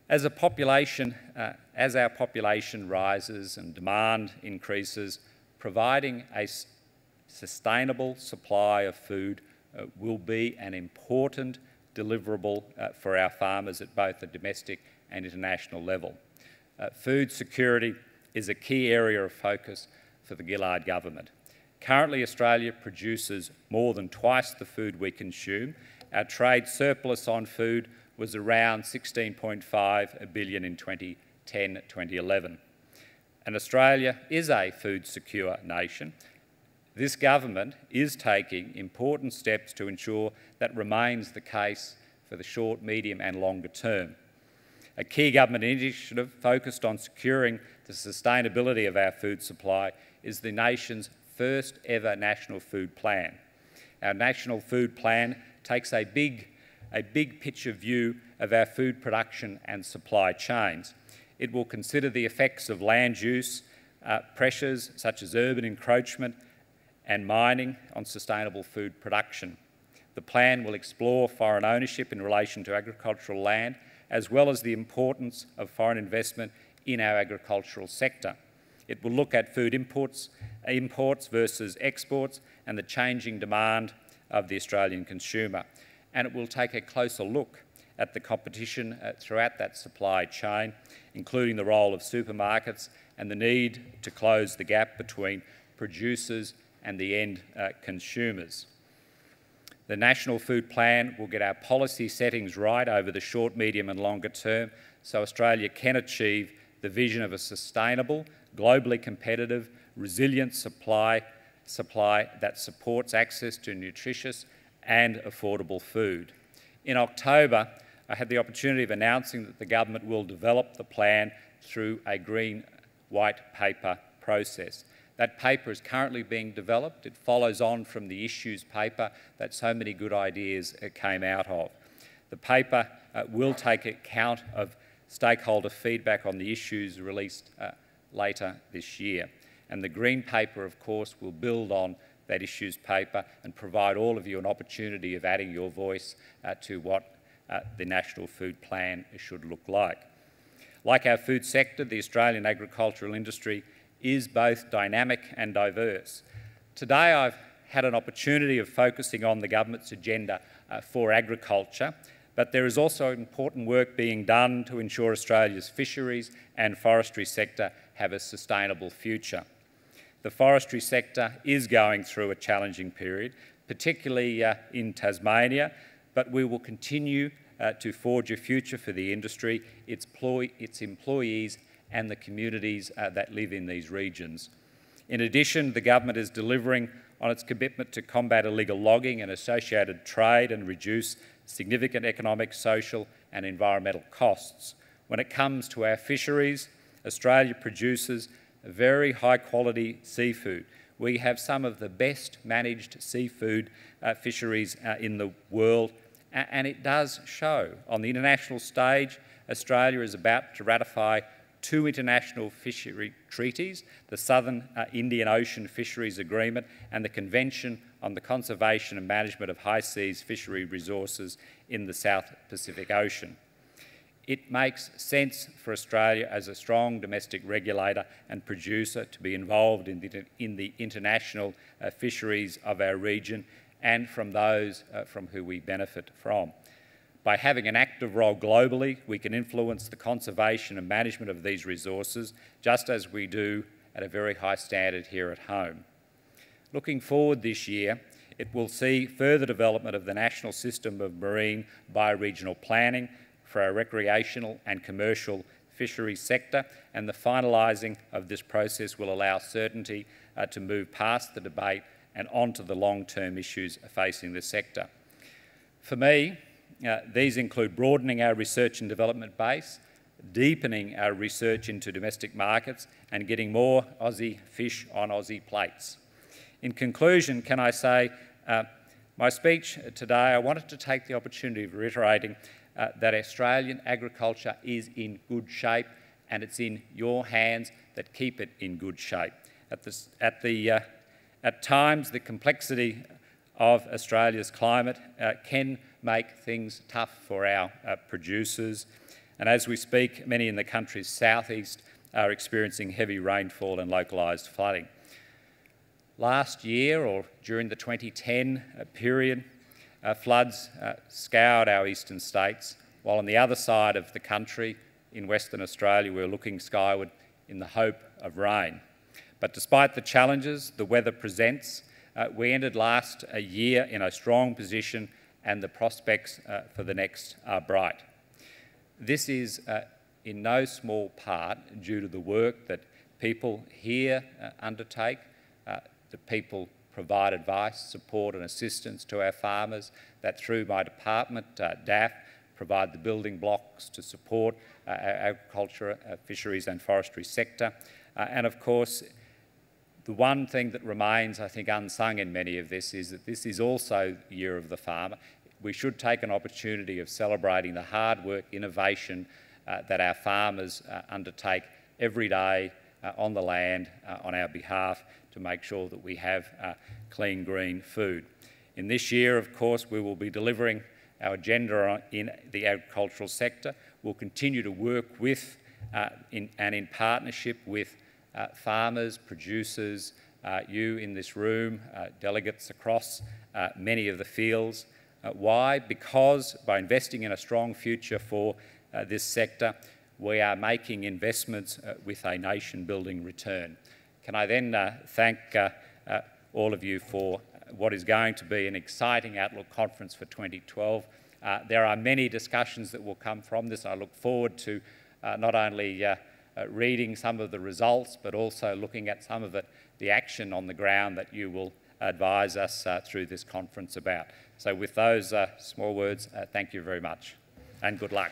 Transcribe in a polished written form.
As our population rises and demand increases, providing a sustainable supply of food will be an important deliverable for our farmers at both the domestic and international level. Food security is a key area of focus for the Gillard government. Currently, Australia produces more than twice the food we consume. Our trade surplus on food was around $16.5 billion in 2010-2011. And Australia is a food-secure nation. This government is taking important steps to ensure that remains the case for the short, medium and longer term. A key government initiative focused on securing the sustainability of our food supply is the nation's first ever National Food Plan. Our National Food Plan takes a big picture view of our food production and supply chains. It will consider the effects of land use pressures such as urban encroachment and mining on sustainable food production. The plan will explore foreign ownership in relation to agricultural land, as well as the importance of foreign investment in our agricultural sector. It will look at food imports versus exports and the changing demand of the Australian consumer. And it will take a closer look at the competition throughout that supply chain, including the role of supermarkets and the need to close the gap between producers and the end consumers. The National Food Plan will get our policy settings right over the short, medium and longer term so Australia can achieve the vision of a sustainable, globally competitive, resilient supply that supports access to nutritious and affordable food. In October, I had the opportunity of announcing that the government will develop the plan through a green white paper process. That paper is currently being developed. It follows on from the issues paper that so many good ideas came out of. The paper will take account of stakeholder feedback on the issues released later this year. And the green paper, of course, will build on that issues paper and provide all of you an opportunity of adding your voice to what the National Food Plan should look like. Like our food sector, the Australian agricultural industry is both dynamic and diverse. Today I've had an opportunity of focusing on the government's agenda for agriculture, but there is also important work being done to ensure Australia's fisheries and forestry sector have a sustainable future. The forestry sector is going through a challenging period, particularly in Tasmania, but we will continue to forge a future for the industry, its employees and the communities that live in these regions. In addition, the government is delivering on its commitment to combat illegal logging and associated trade and reduce significant economic, social and environmental costs. When it comes to our fisheries, Australia produces very high quality seafood. We have some of the best managed seafood fisheries in the world, and it does show. On the international stage, Australia is about to ratify 2 international fishery treaties, the Southern Indian Ocean Fisheries Agreement and the Convention on the Conservation and Management of High Seas Fishery Resources in the South Pacific Ocean. It makes sense for Australia as a strong domestic regulator and producer to be involved in the international fisheries of our region and from those from who we benefit from. By having an active role globally, we can influence the conservation and management of these resources, just as we do at a very high standard here at home. Looking forward this year, it will see further development of the national system of marine bioregional planning for our recreational and commercial fisheries sector, and the finalising of this process will allow certainty to move past the debate and onto the long-term issues facing the sector. For me, these include broadening our research and development base, deepening our research into domestic markets and getting more Aussie fish on Aussie plates. In conclusion, can I say, my speech today, I wanted to take the opportunity of reiterating that Australian agriculture is in good shape and it's in your hands that keep it in good shape. At times, the complexity of Australia's climate can make things tough for our producers. And as we speak, many in the country's southeast are experiencing heavy rainfall and localised flooding. Last year, or during the 2010 period, floods scoured our eastern states, while on the other side of the country, in Western Australia, we were looking skyward in the hope of rain. But despite the challenges the weather presents, we ended last year in a strong position, and the prospects for the next are bright. This is in no small part due to the work that people here undertake. The people provide advice, support and assistance to our farmers, that through my department, DAF, provide the building blocks to support our agriculture, fisheries and forestry sector. And of course, the one thing that remains, I think, unsung in many of this is that this is also the Year of the Farmer. We should take an opportunity of celebrating the hard work, innovation that our farmers undertake every day on the land on our behalf to make sure that we have clean, green food. In this year, of course, we will be delivering our agenda in the agricultural sector. We'll continue to work with and in partnership with farmers, producers, you in this room, delegates across many of the fields. Why? Because by investing in a strong future for this sector, we are making investments with a nation-building return. Can I then thank all of you for what is going to be an exciting Outlook Conference for 2012. There are many discussions that will come from this. I look forward to not only reading some of the results, but also looking at some of the action on the ground that you will advise us through this conference about. So with those small words, thank you very much and good luck.